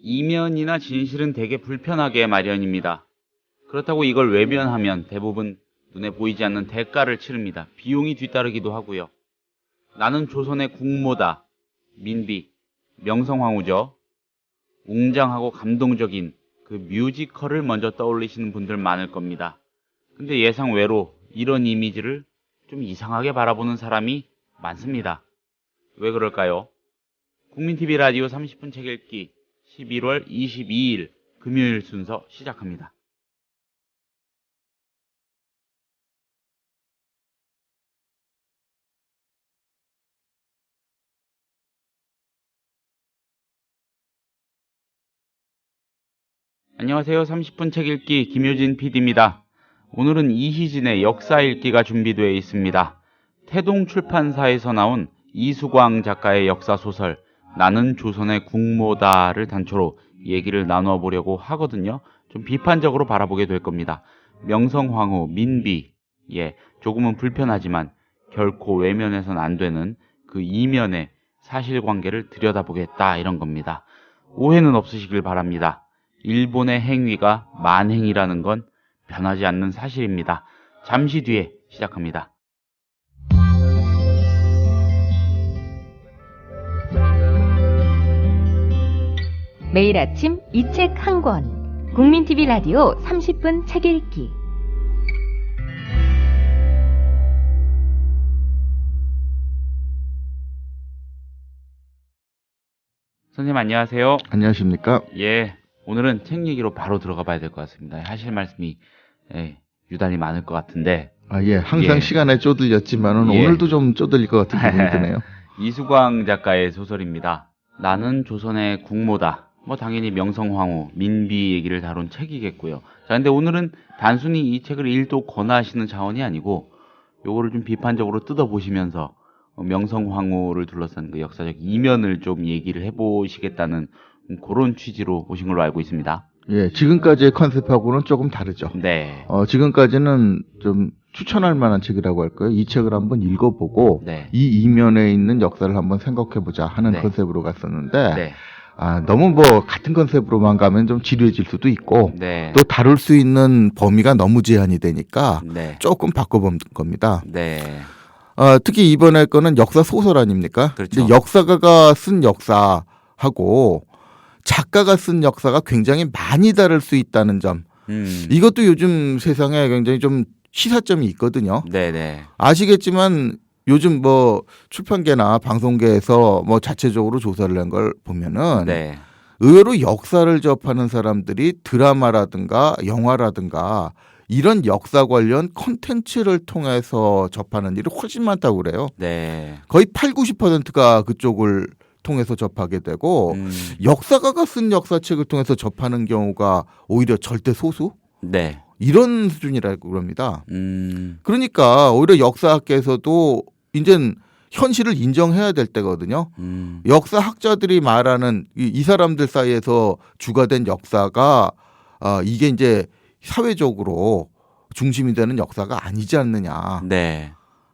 이면이나 진실은 되게 불편하게 마련입니다. 그렇다고 이걸 외면하면 대부분 눈에 보이지 않는 대가를 치릅니다. 비용이 뒤따르기도 하고요. 나는 조선의 국모다, 민비, 명성황후죠. 웅장하고 감동적인 그 뮤지컬을 먼저 떠올리시는 분들 많을 겁니다. 근데 예상외로 이런 이미지를 좀 이상하게 바라보는 사람이 많습니다. 왜 그럴까요? 국민TV 라디오 30분 책 읽기 11월 22일 금요일 순서 시작합니다. 안녕하세요. 30분 책 읽기 김효진 PD입니다. 오늘은 이희진의 역사 읽기가 준비되어 있습니다. 태동 출판사에서 나온 이수광 작가의 역사소설 나는 조선의 국모다를 단초로 얘기를 나누어 보려고 하거든요. 좀 비판적으로 바라보게 될 겁니다. 명성황후, 민비, 조금은 불편하지만 결코 외면해서는 안 되는 그 이면의 사실관계를 들여다보겠다 이런 겁니다. 오해는 없으시길 바랍니다. 일본의 행위가 만행이라는 건 변하지 않는 사실입니다. 잠시 뒤에 시작합니다. 매일 아침 이 책 한 권. 국민TV 라디오 30분 책 읽기. 선생님 안녕하세요. 안녕하십니까? 오늘은 책 얘기로 바로 들어가 봐야 될 것 같습니다. 하실 말씀이 유달리 많을 것 같은데. 항상 시간에 쪼들렸지만은 오늘도 좀 쪼들릴 것 같은 기분이 드네요. 이수광 작가의 소설입니다. 나는 조선의 국모다. 당연히 명성황후, 민비 얘기를 다룬 책이겠고요. 자, 근데 오늘은 단순히 이 책을 일도 권하시는 차원이 아니고 요거를 좀 비판적으로 뜯어보시면서 명성황후를 둘러싼 그 역사적 이면을 좀 얘기를 해보시겠다는 그런 취지로 오신 걸로 알고 있습니다. 지금까지의 컨셉하고는 조금 다르죠. 네. 지금까지는 좀 추천할 만한 책이라고 할까요? 이 책을 한번 읽어보고 이 이면에 있는 역사를 한번 생각해보자 하는 컨셉으로 갔었는데 너무 같은 컨셉으로만 가면 좀 지루해질 수도 있고 또 다룰 수 있는 범위가 너무 제한이 되니까 조금 바꿔본 겁니다. 특히 이번에 거는 역사 소설 아닙니까? 그렇죠. 역사가가 쓴 역사하고 작가가 쓴 역사가 굉장히 많이 다를 수 있다는 점. 이것도 요즘 세상에 굉장히 좀 시사점이 있거든요. 아시겠지만 요즘 출판계나 방송계에서 자체적으로 조사를 한 걸 보면은 의외로 역사를 접하는 사람들이 드라마라든가 영화라든가 이런 역사 관련 콘텐츠를 통해서 접하는 일이 훨씬 많다고 그래요. 거의 80~90%가 그쪽을 통해서 접하게 되고 역사가가 쓴 역사책을 통해서 접하는 경우가 오히려 절대 소수? 이런 수준이라고 그럽니다. 그러니까 오히려 역사학계에서도 이젠 현실을 인정해야 될 때거든요. 역사학자들이 말하는 이 사람들 사이에서 주가 된 역사가 이게 이제 사회적으로 중심이 되는 역사가 아니지 않느냐.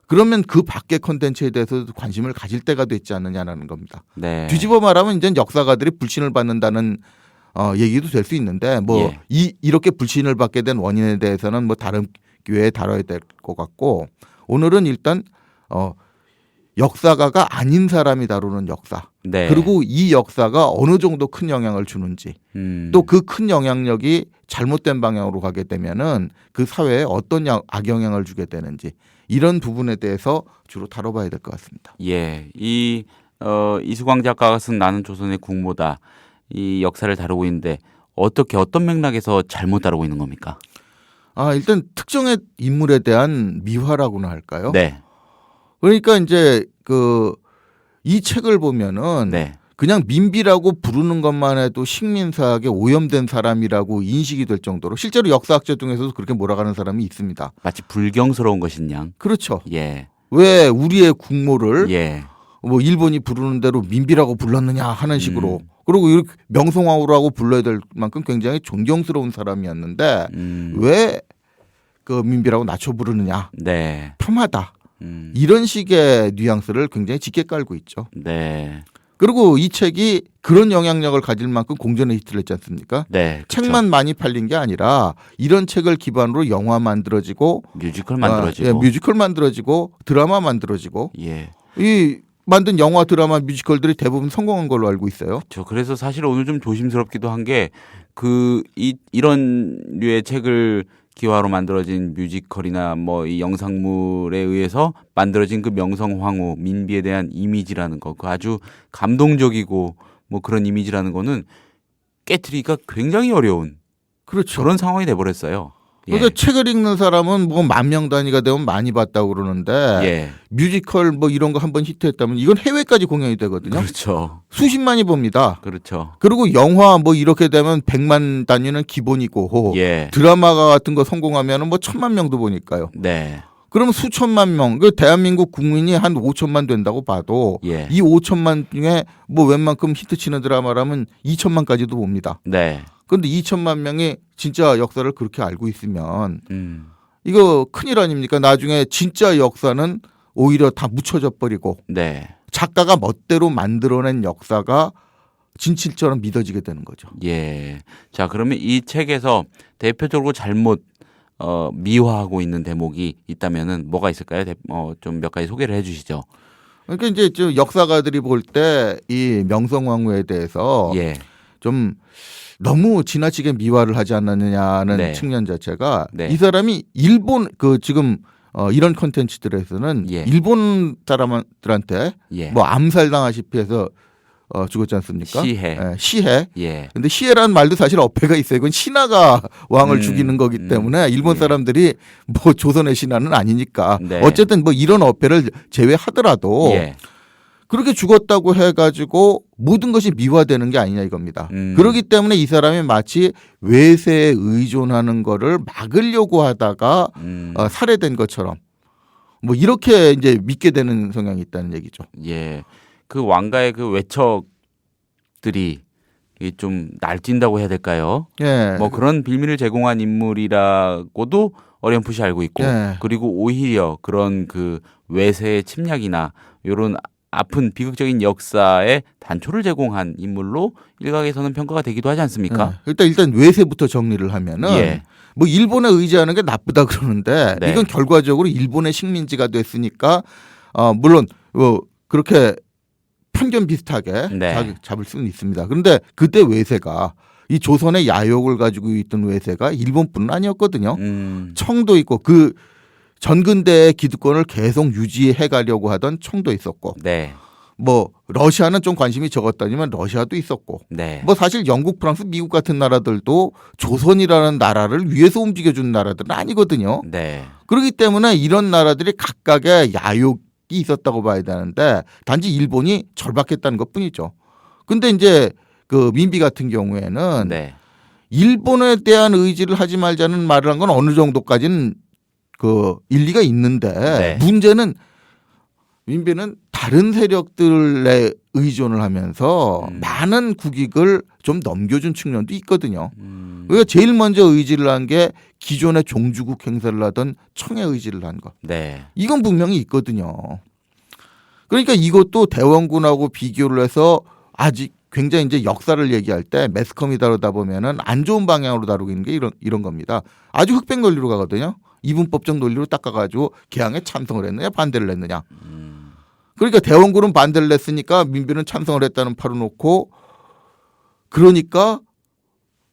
그러면 그 밖의 콘텐츠에 대해서도 관심을 가질 때가 됐지 않느냐라는 겁니다. 뒤집어 말하면 이제 역사가들이 불신을 받는다는 얘기도 될 수 있는데 이렇게 불신을 받게 된 원인에 대해서는 다른 기회에 다뤄야 될 것 같고 오늘은 일단 역사가가 아닌 사람이 다루는 역사 그리고 이 역사가 어느 정도 큰 영향을 주는지 또 그 큰 영향력이 잘못된 방향으로 가게 되면은 그 사회에 어떤 악영향을 주게 되는지 이런 부분에 대해서 주로 다뤄봐야 될 것 같습니다. 이수광 작가가 쓴 나는 조선의 국모다 이 역사를 다루고 있는데 어떤 맥락에서 잘못 다루고 있는 겁니까? 일단 특정의 인물에 대한 미화라고나 할까요? 그러니까 이제 이 책을 보면은 그냥 민비라고 부르는 것만 해도 식민사학에 오염된 사람이라고 인식이 될 정도로 실제로 역사학자 중에서도 그렇게 몰아가는 사람이 있습니다. 마치 불경스러운 것인 양. 그렇죠. 왜 우리의 국모를 예. 일본이 부르는 대로 민비라고 불렀느냐 하는 식으로. 그리고 이렇게 명성황후라고 불러야 될 만큼 굉장히 존경스러운 사람이었는데 왜 그 민비라고 낮춰 부르느냐. 네. 폄하다. 이런 식의 뉘앙스를 굉장히 짙게 깔고 있죠. 네. 그리고 이 책이 그런 영향력을 가질 만큼 공전의 히트를 했지 않습니까? 네, 그렇죠. 책만 많이 팔린 게 아니라 이런 책을 기반으로 영화 만들어지고 뮤지컬 만들어지고 뮤지컬 만들어지고 드라마 만들어지고 예. 이 만든 영화 드라마 뮤지컬들이 대부분 성공한 걸로 알고 있어요. 그렇죠. 그래서 사실 오늘 좀 조심스럽기도 한 게 이런 류의 책을 기화로 만들어진 뮤지컬이나 뭐 이 영상물에 의해서 만들어진 그 명성황후 민비에 대한 이미지라는 거, 그 아주 감동적이고 뭐 그런 이미지라는 거는 깨트리기가 굉장히 어려운 그렇죠. 그런 상황이 돼버렸어요. 예. 그러니까 책을 읽는 사람은 뭐 10,000명 단위가 되면 많이 봤다고 그러는데 예. 뮤지컬 뭐 이런 거 한번 히트했다면 이건 해외까지 공연이 되거든요. 그렇죠. 수십만이 봅니다. 그렇죠. 그리고 영화 뭐 이렇게 되면 100만 단위는 기본이고 예. 드라마 같은 거 성공하면 뭐 1,000,000명도 보니까요. 네. 그러면 수천만 명, 그 대한민국 국민이 한 5천만 된다고 봐도 예. 이 5천만 중에 뭐 웬만큼 히트치는 드라마라면 2천만까지도 봅니다. 네. 그런데 2천만 명이 진짜 역사를 그렇게 알고 있으면 이거 큰일 아닙니까? 나중에 진짜 역사는 오히려 다 묻혀져 버리고 네. 작가가 멋대로 만들어낸 역사가 진실처럼 믿어지게 되는 거죠. 예. 자, 그러면 이 책에서 대표적으로 잘못 미화하고 있는 대목이 있다면은 뭐가 있을까요? 좀 몇 가지 소개를 해주시죠. 그러니까 이제 좀 역사가들이 볼 때 이 명성황후에 대해서 예. 좀 너무 지나치게 미화를 하지 않았느냐는 네. 측면 자체가 네. 이 사람이 일본 지금 이런 콘텐츠들에서는 예. 일본 사람들한테 예. 뭐 암살당하시피 해서 죽었지 않습니까? 시해. 예, 시해. 예. 근데 시해라는 말도 사실 어폐가 있어요. 이건 신하가 왕을 죽이는 거기 때문에 일본 사람들이 뭐 조선의 신하는 아니니까 네. 어쨌든 뭐 이런 어폐를 제외하더라도 예. 그렇게 죽었다고 해가지고 모든 것이 미화되는 게 아니냐 이겁니다. 그렇기 때문에 이 사람이 마치 외세에 의존하는 거를 막으려고 하다가 살해된 것처럼 뭐 이렇게 이제 믿게 되는 성향이 있다는 얘기죠. 예. 그 왕가의 그 외척들이 좀 날뛴다고 해야 될까요? 예. 뭐 그런 빌미를 제공한 인물이라고도 어렴풋이 알고 있고, 예. 그리고 오히려 그런 그 외세의 침략이나 이런 아픈 비극적인 역사에 단초를 제공한 인물로 일각에서는 평가가 되기도 하지 않습니까? 예. 일단 외세부터 정리를 하면은 예. 뭐 일본에 의지하는 게 나쁘다 그러는데 네. 이건 결과적으로 일본의 식민지가 됐으니까 물론 그렇게 편견 비슷하게 네. 잡을 수는 있습니다. 그런데 그때 외세가 이 조선의 야욕을 가지고 있던 외세가 일본뿐은 아니었거든요. 청도 있고 그 전근대의 기득권을 계속 유지해 가려고 하던 청도 있었고 네. 뭐 러시아는 좀 관심이 적었다지만 러시아도 있었고 네. 뭐 사실 영국, 프랑스, 미국 같은 나라들도 조선이라는 나라를 위해서 움직여준 나라들은 아니거든요. 네. 그렇기 때문에 이런 나라들이 각각의 야욕이 있었다고 봐야 되는데 단지 일본이 절박했다는 것뿐이죠. 근데 이제 그 민비 같은 경우에는 네. 일본에 대한 의지를 하지 말자는 말을 한 건 어느 정도까지는 그 일리가 있는데 네. 문제는 민비는 다른 세력들에 의존을 하면서 많은 국익을 좀 넘겨준 측면도 있거든요. 그러니까 제일 먼저 의지를 한 게 기존의 종주국 행사를 하던 청에 의지를 한 것. 네. 이건 분명히 있거든요. 그러니까 이것도 대원군하고 비교를 해서 아직 굉장히 이제 역사를 얘기할 때 매스컴이 다루다 보면은 안 좋은 방향으로 다루고 있는 게 이런 겁니다. 아주 흑백 논리로 가거든요. 이분법적 논리로 닦아가지고 개항에 참석을 했느냐 반대를 했느냐. 그러니까 대원군은 반대를 했으니까 민비는 참석을 했다는 팔을 놓고 그러니까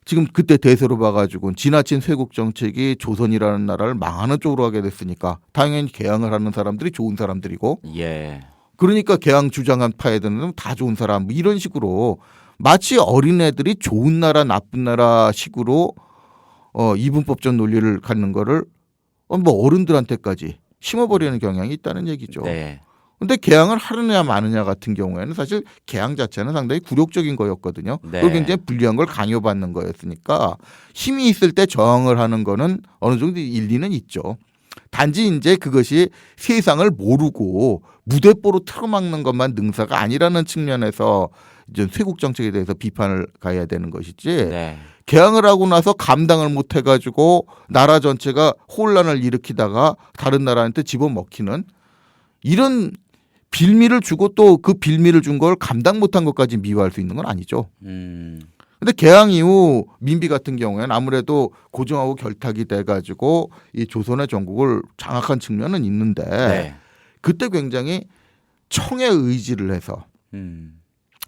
지금 그때 대세로 봐가지고 지나친 쇄국 정책이 조선이라는 나라를 망하는 쪽으로 하게 됐으니까 당연히 개항을 하는 사람들이 좋은 사람들이고 예. 그러니까 개항 주장한 파에들은 다 좋은 사람 뭐 이런 식으로 마치 어린애들이 좋은 나라 나쁜 나라 식으로 이분법적 논리를 갖는 거를 뭐 어른들한테까지 심어버리는 경향이 있다는 얘기죠. 네. 근데 개항을 하느냐 마느냐 같은 경우에는 사실 개항 자체는 상당히 굴욕적인 거였거든요. 네. 그걸 굉장히 불리한 걸 강요받는 거였으니까 힘이 있을 때 저항을 하는 거는 어느 정도 일리는 있죠. 단지 이제 그것이 세상을 모르고 무대뽀로 틀어막는 것만 능사가 아니라는 측면에서 이제 쇄국 정책에 대해서 비판을 가해야 되는 것이지. 네. 개항을 하고 나서 감당을 못 해가지고 나라 전체가 혼란을 일으키다가 다른 나라한테 집어먹히는 이런 빌미를 주고 또 그 빌미를 준 걸 감당 못한 것까지 미화할 수 있는 건 아니죠. 근데 개항 이후 민비 같은 경우에는 아무래도 고종하고 결탁이 돼가지고 이 조선의 전국을 장악한 측면은 있는데 네. 그때 굉장히 청의 의지를 해서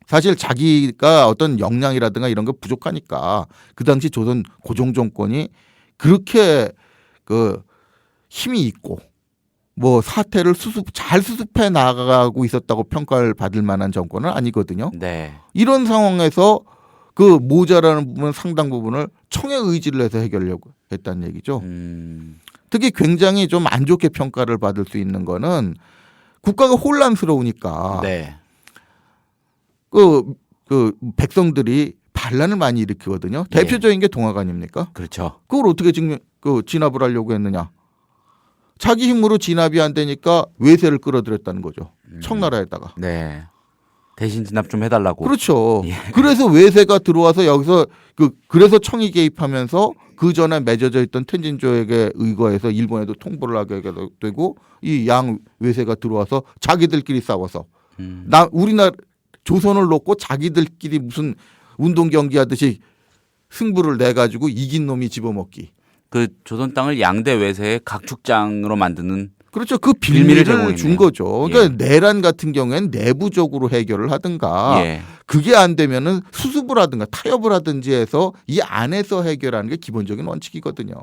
사실 자기가 어떤 역량이라든가 이런 거 부족하니까 그 당시 조선 고종 정권이 그렇게 그 힘이 있고 뭐 사태를 잘 수습해 나가고 있었다고 평가를 받을 만한 정권은 아니거든요. 네. 이런 상황에서 그 모자라는 부분 상당 부분을 청의 의지를 해서 해결하려고 했다는 얘기죠. 특히 굉장히 좀 안 좋게 평가를 받을 수 있는 거는 국가가 혼란스러우니까 네. 그 백성들이 반란을 많이 일으키거든요. 예. 대표적인 게 동학 아닙니까? 그렇죠. 그걸 어떻게 진압을 하려고 했느냐? 자기 힘으로 진압이 안 되니까 외세를 끌어들였다는 거죠. 청나라에다가. 네. 대신 진압 좀 해달라고. 그렇죠. 예. 그래서 외세가 들어와서 여기서 그래서 청이 개입하면서 그 전에 맺어져 있던 텐진조약에 의거해서 일본에도 통보를 하게 되고 이 양 외세가 들어와서 자기들끼리 싸워서 우리나라 조선을 놓고 자기들끼리 무슨 운동 경기하듯이 승부를 내 가지고 이긴 놈이 집어먹기. 그 조선 땅을 양대 외세의 각축장으로 만드는. 그렇죠. 그 빌미를 준 거죠. 그러니까 내란 같은 경우에는 내부적으로 해결을 하든가 그게 안 되면은 수습을 하든가 타협을 하든지 해서 이 안에서 해결하는 게 기본적인 원칙이거든요.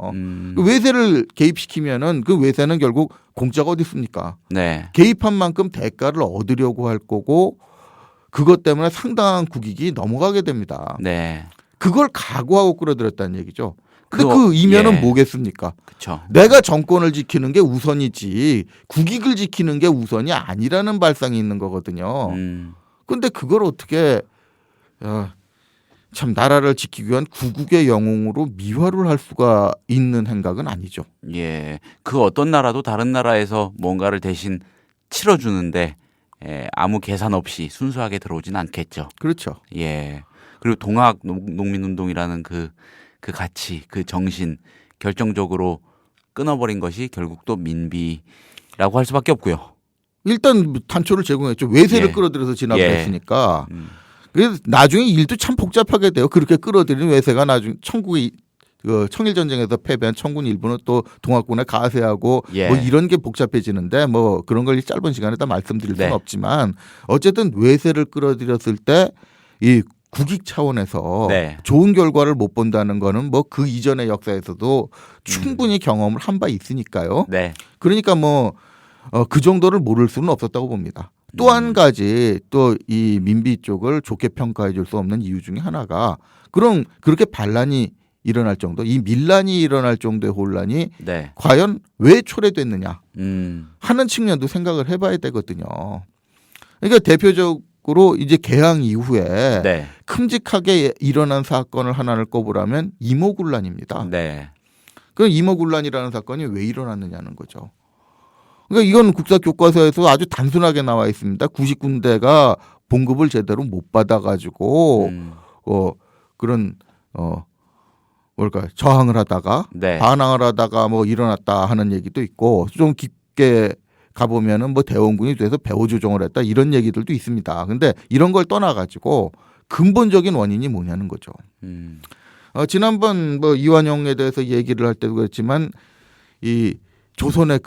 그 외세를 개입시키면은 그 외세는 결국 공짜가 어디 있습니까? 네. 개입한 만큼 대가를 얻으려고 할 거고 그것 때문에 상당한 국익이 넘어가게 됩니다. 네. 그걸 각오하고 끌어들였다는 얘기죠. 근데 그 이면은 뭐겠습니까? 그쵸. 내가 정권을 지키는 게 우선이지 국익을 지키는 게 우선이 아니라는 발상이 있는 거거든요. 근데 그걸 어떻게 참 나라를 지키기 위한 구국의 영웅으로 미화를 할 수가 있는 행각은 아니죠. 예. 그 어떤 나라도 다른 나라에서 뭔가를 대신 치러주는데 아무 계산 없이 순수하게 들어오진 않겠죠. 그렇죠. 예. 그리고 동학 농민운동이라는 그 가치, 그 정신 결정적으로 끊어버린 것이 결국 또 민비라고 할 수밖에 없고요. 일단 단초를 제공했죠. 외세를 끌어들여서 진압을 했으니까. 그래서 나중에 일도 참 복잡하게 돼요. 그렇게 끌어들인 외세가 나중에 청일전쟁에서 패배한 청군 일부는 또 동학군에 가세하고 뭐 이런 게 복잡해지는데 뭐 그런 걸 짧은 시간에 다 말씀드릴 수는 없지만 어쨌든 외세를 끌어들였을 때 이 국익 차원에서 좋은 결과를 못 본다는 거는 뭐 그 이전의 역사에서도 충분히 경험을 한 바 있으니까요. 그러니까 뭐 그 정도를 모를 수는 없었다고 봅니다. 또 한 가지 또 이 민비 쪽을 좋게 평가해 줄 수 없는 이유 중에 하나가 그렇게 반란이 일어날 정도, 이 밀란이 일어날 정도의 혼란이 과연 왜 초래됐느냐 하는 측면도 생각을 해봐야 되거든요. 그러니까 대표적으로 이제 개항 이후에 큼직하게 일어난 사건을 하나를 꼽으라면 이모군란입니다. 그 이모군란이라는 사건이 왜 일어났느냐는 거죠. 그러니까 이건 국사 교과서에서 아주 단순하게 나와 있습니다. 90군데가 봉급을 제대로 못 받아가지고 그런 저항을 하다가 반항을 하다가 뭐 일어났다 하는 얘기도 있고 좀 깊게 가보면은 뭐 대원군이 돼서 배후 조정을 했다 이런 얘기들도 있습니다. 근데 이런 걸 떠나가지고 근본적인 원인이 뭐냐는 거죠. 지난번 뭐 이완용에 대해서 얘기를 할 때도 그랬지만 이 조선의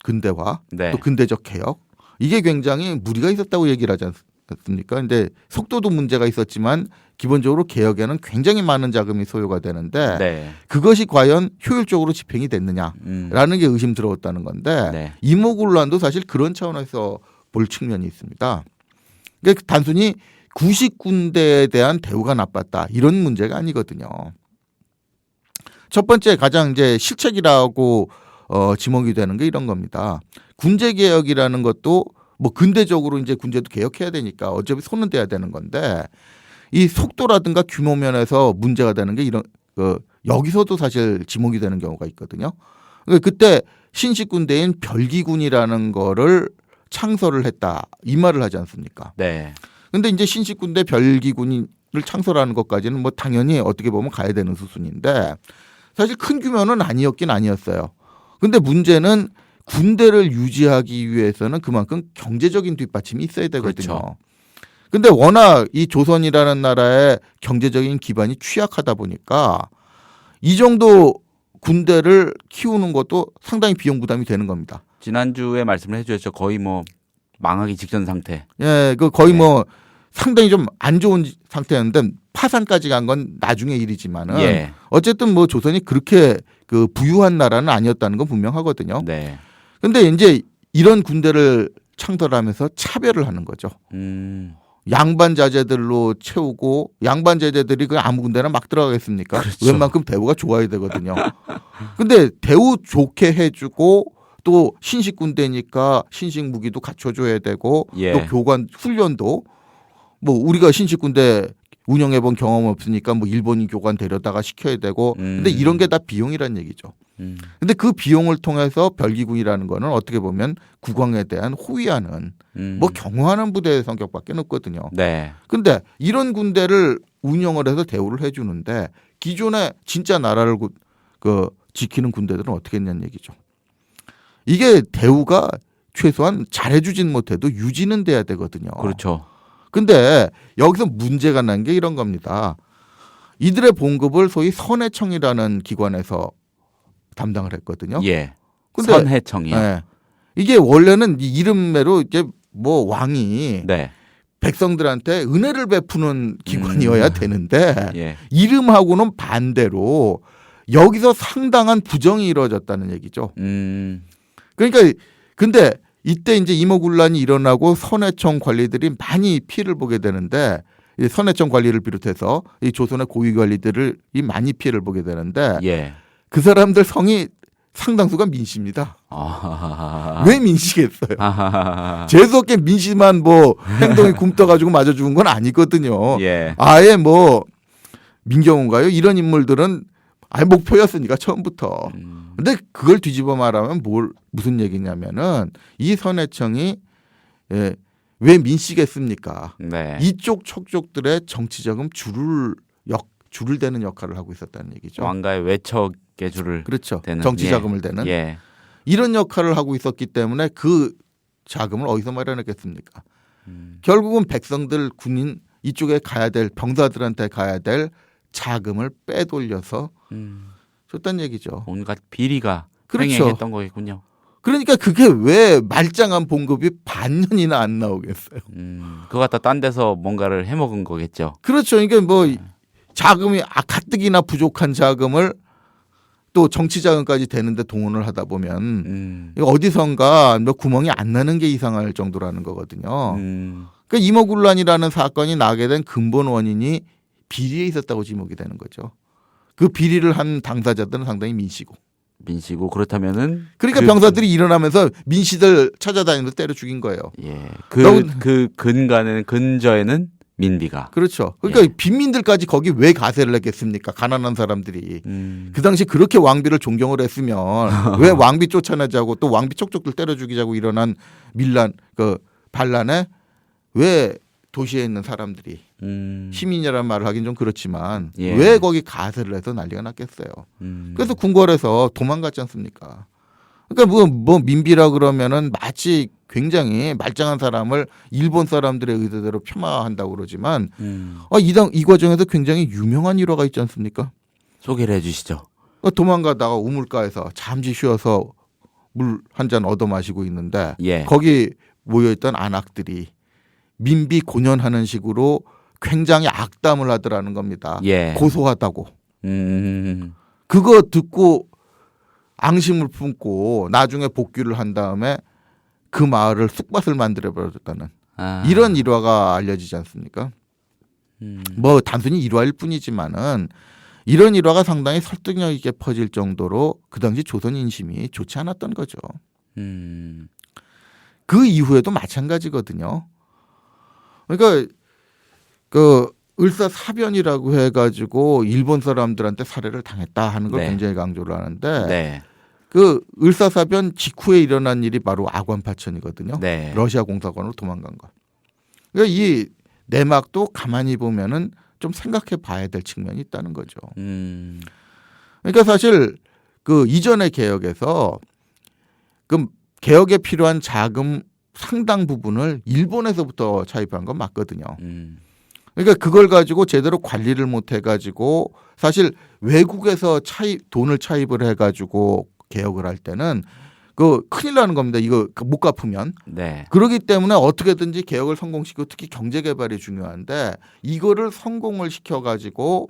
근대화 또 근대적 개혁 이게 굉장히 무리가 있었다고 얘기를 하지 않습니까? 근데 속도도 문제가 있었지만 기본적으로 개혁에는 굉장히 많은 자금이 소요가 되는데 그것이 과연 효율적으로 집행이 됐느냐라는 게 의심스러웠다는 건데 이모군란도 사실 그런 차원에서 볼 측면이 있습니다. 그러니까 단순히 90군데에 대한 대우가 나빴다 이런 문제가 아니거든요. 첫 번째 가장 이제 실책이라고 지목이 되는 게 이런 겁니다. 군제 개혁이라는 것도 뭐 근대적으로 이제 군제도 개혁해야 되니까 어차피 손은 대야 되는 건데 이 속도라든가 규모 면에서 문제가 되는 게 이런 여기서도 사실 지목이 되는 경우가 있거든요. 그때 신식군대인 별기군이라는 거를 창설을 했다 이 말을 하지 않습니까? 근데 이제 신식군대 별기군을 창설하는 것까지는 뭐 당연히 어떻게 보면 가야 되는 수순인데 사실 큰 규모는 아니었긴 아니었어요. 근데 문제는 군대를 유지하기 위해서는 그만큼 경제적인 뒷받침이 있어야 되거든요. 그렇죠. 근데 워낙 이 조선이라는 나라의 경제적인 기반이 취약하다 보니까 이 정도 군대를 키우는 것도 상당히 비용 부담이 되는 겁니다. 지난주에 말씀을 해주셨죠. 거의 뭐 망하기 직전 상태. 예, 그 거의 뭐 상당히 좀 안 좋은 상태였는데 파산까지 간 건 나중의 일이지만은 어쨌든 뭐 조선이 그렇게 그 부유한 나라는 아니었다는 건 분명하거든요. 네. 근데 이제 이런 군대를 창설하면서 차별을 하는 거죠. 양반 자제들로 채우고 양반 자제들이 그 아무 군대나 막 들어가겠습니까? 그렇죠. 웬만큼 대우가 좋아야 되거든요. 근데 대우 좋게 해주고 또 신식 군대니까 신식 무기도 갖춰줘야 되고 또 교관 훈련도 뭐 우리가 신식 군대 운영해본 경험 없으니까 뭐 일본인 교관 데려다가 시켜야 되고 근데 이런 게 다 비용이란 얘기죠. 근데 그 비용을 통해서 별기군이라는 거는 어떻게 보면 국왕에 대한 호위하는 뭐 경호하는 부대의 성격밖에 없거든요. 네. 근데 이런 군대를 운영을 해서 대우를 해주는데 기존에 진짜 나라를 그 지키는 군대들은 어떻게 했냐는 얘기죠. 이게 대우가 최소한 잘해주진 못해도 유지는 돼야 되거든요. 그렇죠. 근데 여기서 문제가 난 게 이런 겁니다. 이들의 봉급을 소위 선해청이라는 기관에서 담당을 했거든요. 예. 근데 선해청이요. 네. 이게 원래는 이 이름대로 이제 뭐 왕이 백성들한테 은혜를 베푸는 기관이어야 되는데 이름하고는 반대로 여기서 상당한 부정이 이루어졌다는 얘기죠. 그러니까 근데 이때 이제 임오군란이 일어나고 선해청 관리들이 많이 피해를 보게 되는데 이 선해청 관리를 비롯해서 이 조선의 고위 관리들이 많이 피해를 보게 되는데 그 사람들 성이 상당수가 민씨입니다. 왜 민씨겠어요? 재수없게 민씨만 뭐 행동이 굼떠가지고 맞아 죽은 건 아니거든요. 아예 뭐 민경훈가요? 이런 인물들은 아예 목표였으니까 처음부터. 근데 그걸 뒤집어 말하면 무슨 얘기냐면은 이 선해청이 왜 민씨겠습니까? 이쪽 척족들의 정치자금 줄을 대는 역할을 하고 있었다는 얘기죠. 왕가의 외척의 줄을 그렇죠. 대는. 정치자금을 대는 이런 역할을 하고 있었기 때문에 그 자금을 어디서 마련했겠습니까? 결국은 백성들 군인 이쪽에 가야 될 병사들한테 가야 될 자금을 빼돌려서 줬다는 얘기죠. 온갖 비리가 그렇죠. 횡행했던 거겠군요. 그러니까 그게 왜 말짱한 봉급이 반년이나 안 나오겠어요. 그거 갖다 딴 데서 뭔가를 해먹은 거겠죠. 그렇죠. 이게 뭐 자금이 가뜩이나 부족한 자금을 또 정치 자금까지 되는데 동원을 하다 보면 어디선가 뭐 구멍이 안 나는 게 이상할 정도라는 거거든요. 그러니까 임오군란이라는 사건이 나게 된 근본 원인이 비리에 있었다고 지목이 되는 거죠. 그 비리를 한 당사자들은 상당히 민씨고 그렇다면은 그러니까 병사들이 일어나면서 민씨들 찾아다니면서 때려 죽인 거예요. 그 근저에는 민비가. 그렇죠. 그러니까 빈민들까지 거기 왜 가세를 했겠습니까? 가난한 사람들이. 그 당시 그렇게 왕비를 존경을 했으면 왜 왕비 쫓아내자고 또 왕비 척족들 때려 죽이자고 일어난 밀란 반란에 왜 도시에 있는 사람들이 시민이라는 말을 하긴 좀 그렇지만 왜 거기 가세를 해서 난리가 났겠어요. 그래서 궁궐에서 도망갔지 않습니까? 그러니까 뭐 민비라 그러면은 마치 굉장히 말짱한 사람을 일본 사람들의 의도대로 폄하한다고 그러지만 이 과정에서 굉장히 유명한 일화가 있지 않습니까? 소개를 해주시죠. 도망가다가 우물가에서 잠시 쉬어서 물 한 잔 얻어 마시고 있는데 예. 거기 모여있던 안악들이 민비 고년하는 식으로 굉장히 악담을 하더라는 겁니다. 예. 고소하다고. 그거 듣고 앙심을 품고 나중에 복귀를 한 다음에 그 마을을 쑥밭을 만들어버렸다는 이런 일화가 알려지지 않습니까? 뭐 단순히 일화일 뿐이지만은 이런 일화가 상당히 설득력 있게 퍼질 정도로 그 당시 조선 인심이 좋지 않았던 거죠. 그 이후에도 마찬가지거든요. 그러니까 그 을사사변이라고 해가지고 일본 사람들한테 살해를 당했다 하는 걸 굉장히 강조를 하는데 그 을사사변 직후에 일어난 일이 바로 아관파천이거든요. 러시아 공사관으로 도망간 거. 그러니까 이 내막도 가만히 보면은 좀 생각해 봐야 될 측면이 있다는 거죠. 그러니까 사실 그 이전의 개혁에서 그 개혁에 필요한 자금 상당 부분을 일본에서부터 차입한 건 맞거든요. 그러니까 그걸 가지고 제대로 관리를 못 해가지고 사실 외국에서 돈을 차입을 해가지고 개혁을 할 때는 그 큰일 나는 겁니다. 이거 못 갚으면. 네. 그렇기 때문에 어떻게든지 개혁을 성공시키고 특히 경제 개발이 중요한데 이거를 성공을 시켜가지고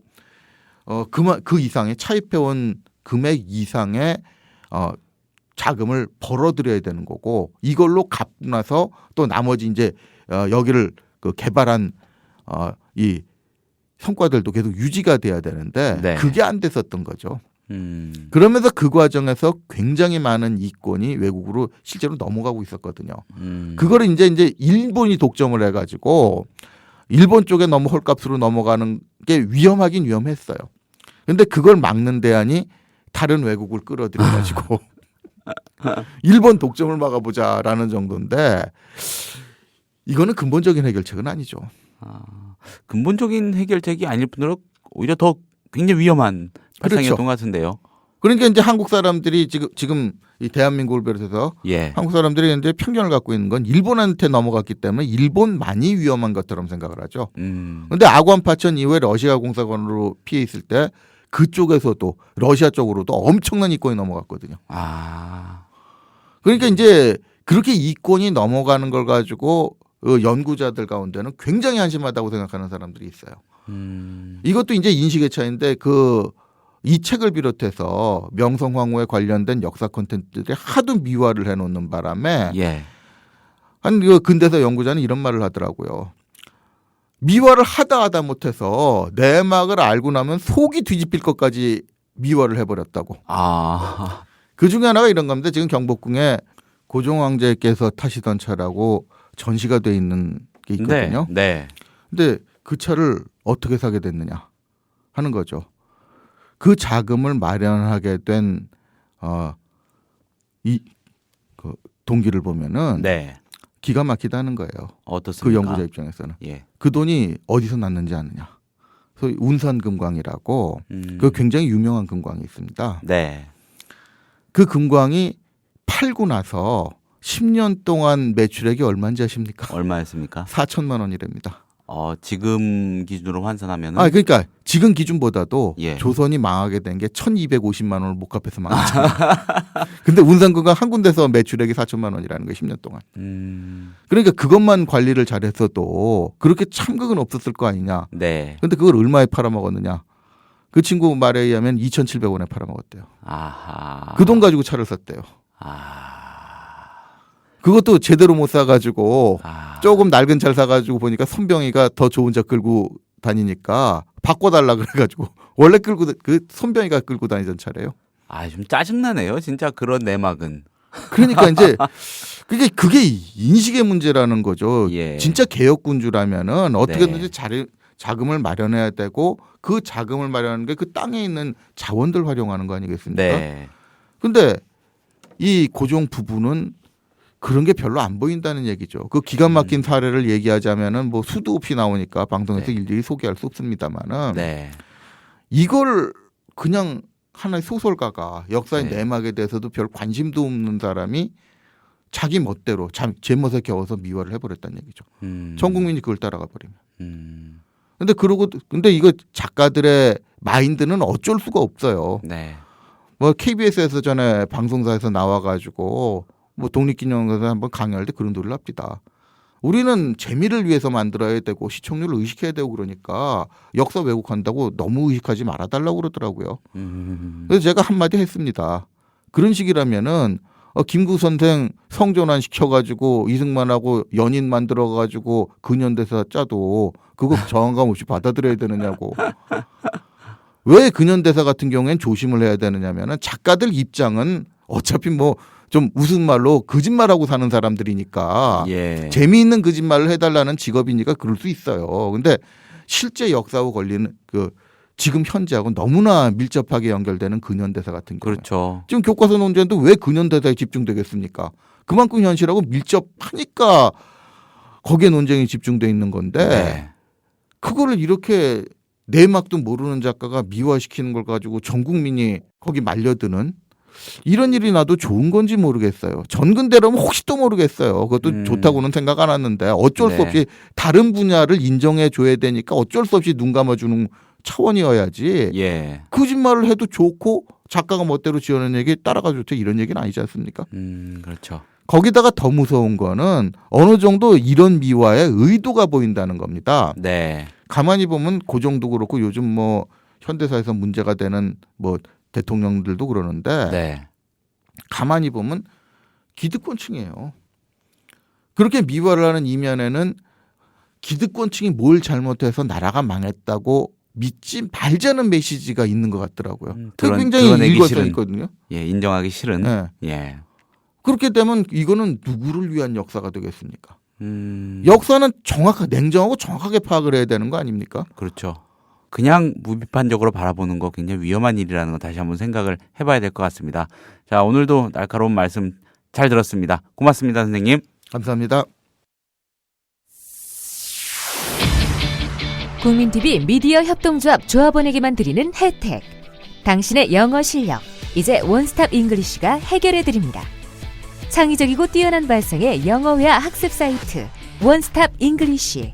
그 이상의 차입해온 금액 이상의 자금을 벌어들여야 되는 거고 이걸로 갚고 나서 또 나머지 이제 여기를 그 개발한 이 성과들도 계속 유지가 돼야 되는데 네. 그게 안 됐었던 거죠. 그러면서 그 과정에서 굉장히 많은 이권이 외국으로 실제로 넘어가고 있었거든요. 그거를 이제 일본이 독점을 해가지고 일본 쪽에 너무 헐값으로 넘어가는 게 위험하긴 위험했어요. 근데 그걸 막는 대안이 다른 외국을 끌어들여가지고 일본 독점을 막아보자라는 정도인데 이거는 근본적인 해결책은 아니죠. 근본적인 해결책이 아닐 뿐더러 오히려 더 굉장히 위험한 발상이었던 그렇죠. 것 같은데요. 그러니까 이제 한국 사람들이 지금 이 대한민국을 비롯해서 예. 한국 사람들이 이제 편견을 갖고 있는 건 일본한테 넘어갔기 때문에 일본만이 위험한 것처럼 생각을 하죠. 그런데 아관 파천 이후에 러시아 공사관으로 피해 있을 때 그쪽에서도 러시아 쪽으로도 엄청난 이권이 넘어갔거든요. 그러니까 이제 그렇게 이권이 넘어가는 걸 가지고 연구자들 가운데는 굉장히 한심하다고 생각하는 사람들이 있어요. 이것도 이제 인식의 차이인데 이 책을 비롯해서 명성황후에 관련된 역사 콘텐츠들이 하도 미화를 해놓는 바람에 예. 한 근대사 연구자는 이런 말을 하더라고요. 미화를 하다 못해서 내막을 알고 나면 속이 뒤집힐 것까지 미화를 해버렸다고. 그 중에 하나가 이런 겁니다. 지금 경복궁에 고종 황제께서 타시던 차라고 전시가 돼 있는 게 있거든요. 네. 근데 그 차를 어떻게 사게 됐느냐 하는 거죠. 그 자금을 마련하게 된 그 동기를 보면은 네. 기가 막히다는 거예요. 어떻습니까? 그 연구자 입장에서는. 예. 그 돈이 어디서 났는지 아느냐. 소위 운산금광이라고 그 굉장히 유명한 금광이 있습니다. 네. 그 금광이 팔고 나서 10년 동안 매출액이 얼마인지 아십니까? 얼마였습니까? 4천만 원이랍니다. 지금 기준으로 환산하면은 그러니까 지금 기준보다도 예. 조선이 망하게 된 게 1,250만 원을 못 갚아서 망했잖아요. 근데 운산금광 한 군데서 매출액이 4천만 원이라는 거예요. 10년 동안. 그러니까 그것만 관리를 잘했어도 그렇게 참극은 없었을 거 아니냐. 네. 근데 그걸 얼마에 팔아먹었느냐. 그 친구 말에 의하면 2,700원에 팔아먹었대요. 그 돈 가지고 차를 샀대요. 그것도 제대로 못 사가지고 조금 낡은 차를 사가지고 보니까 손병이가 더 좋은 차 끌고 다니니까 바꿔달라 그래가지고 원래 그 손병이가 끌고 다니던 차래요. 좀 짜증나네요. 진짜 그런 내막은. 그러니까 이제 그게 인식의 문제라는 거죠. 예. 진짜 개혁군주라면은 어떻게든지 네. 자금을 마련해야 되고 그 자금을 마련하는 게 그 땅에 있는 자원들 활용하는 거 아니겠습니까? 네. 근데 이 고종 부부는 그런 게 별로 안 보인다는 얘기죠. 그 기가 막힌 사례를 얘기하자면은 뭐 수도 없이 나오니까 방송에서 네. 일일이 소개할 수 없습니다만은 네. 이걸 그냥 하나의 소설가가 역사의 네. 내막에 대해서도 별 관심도 없는 사람이 자기 멋대로 제 멋에 겨워서 미화를 해버렸다는 얘기죠. 전 국민이 그걸 따라가 버리면. 근데 이거 작가들의 마인드는 어쩔 수가 없어요. 네. 뭐 KBS에서 전에 방송사에서 나와가지고 뭐 독립기념관에서 한번 강의할 때 그런 소리를 합니다. 우리는 재미를 위해서 만들어야 되고 시청률을 의식해야 되고 그러니까 역사 왜곡한다고 너무 의식하지 말아달라고 그러더라고요. 그래서 제가 한마디 했습니다. 그런 식이라면은 김구 선생 성전환 시켜가지고 이승만하고 연인 만들어가지고 근현대사 짜도 그거 저항감 없이 받아들여야 되느냐고. 왜 근현대사 같은 경우엔 조심을 해야 되느냐면은 작가들 입장은 어차피 뭐 좀 무슨 말로 거짓말하고 사는 사람들이니까 예. 재미있는 거짓말을 해달라는 직업이니까 그럴 수 있어요. 근데 실제 역사하고 걸리는 지금 현재하고 너무나 밀접하게 연결되는 근현대사 같은 경우. 그렇죠. 지금 교과서 논쟁도 왜 근현대사에 집중되겠습니까? 그만큼 현실하고 밀접하니까 거기에 논쟁이 집중돼 있는 건데 네. 그거를 이렇게 내막도 모르는 작가가 미화시키는 걸 가지고 전 국민이 거기 말려드는 이런 일이 나도 좋은 건지 모르겠어요. 전근대라면 혹시 또 모르겠어요. 그것도 좋다고는 생각 안 하는데 어쩔 수 없이 다른 분야를 인정해 줘야 되니까 어쩔 수 없이 눈 감아주는 차원이어야지. 예. 거짓말을 해도 좋고 작가가 멋대로 지어낸 얘기 따라가 좋죠. 이런 얘기는 아니지 않습니까? 그렇죠. 거기다가 더 무서운 거는 어느 정도 이런 미화에 의도가 보인다는 겁니다. 네. 가만히 보면 그 정도 그렇고 요즘 뭐 현대사에서 문제가 되는 뭐 대통령들도 그러는데 네. 가만히 보면 기득권층이에요. 그렇게 미화를 하는 이면에는 기득권층이 뭘 잘못해서 나라가 망했다고 믿지 말자는 메시지가 있는 것 같더라고요. 그게 굉장히 일관성있거든요. 예, 인정하기 싫은. 네. 예. 그렇게 되면 이거는 누구를 위한 역사가 되겠습니까? 역사는 냉정하고 정확하게 파악을 해야 되는 거 아닙니까? 그렇죠. 그냥 무비판적으로 바라보는 거 굉장히 위험한 일이라는 거 다시 한번 생각을 해봐야 될 것 같습니다. 자, 오늘도 날카로운 말씀 잘 들었습니다. 고맙습니다, 선생님. 감사합니다. 국민TV 미디어 협동조합 조합원에게만 드리는 혜택. 당신의 영어 실력, 이제 원스톱 잉글리쉬가 해결해드립니다. 창의적이고 뛰어난 발성의 영어회화 학습 사이트 원스톱 잉글리쉬.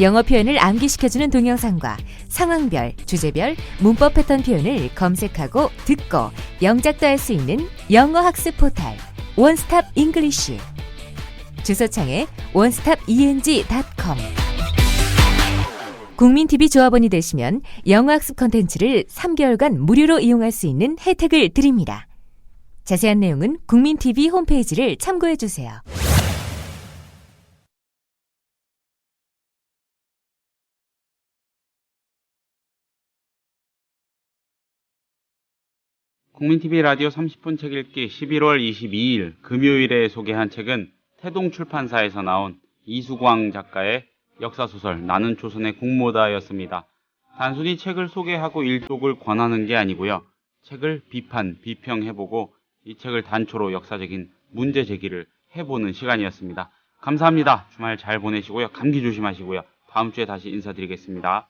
영어 표현을 암기시켜주는 동영상과 상황별, 주제별, 문법 패턴 표현을 검색하고 듣고 영작도 할 수 있는 영어 학습 포탈 원스톱 잉글리쉬. 주소창에 onestopeng.com. 국민TV 조합원이 되시면 영어학습 콘텐츠를 3개월간 무료로 이용할 수 있는 혜택을 드립니다. 자세한 내용은 국민TV 홈페이지를 참고해주세요. 국민TV 라디오 30분 책 읽기 11월 22일 금요일에 소개한 책은 태동출판사에서 나온 이수광 작가의 역사소설 나는 조선의 국모다였습니다. 단순히 책을 소개하고 일독을 권하는 게 아니고요. 책을 비평해보고 이 책을 단초로 역사적인 문제 제기를 해보는 시간이었습니다. 감사합니다. 주말 잘 보내시고요. 감기 조심하시고요. 다음 주에 다시 인사드리겠습니다.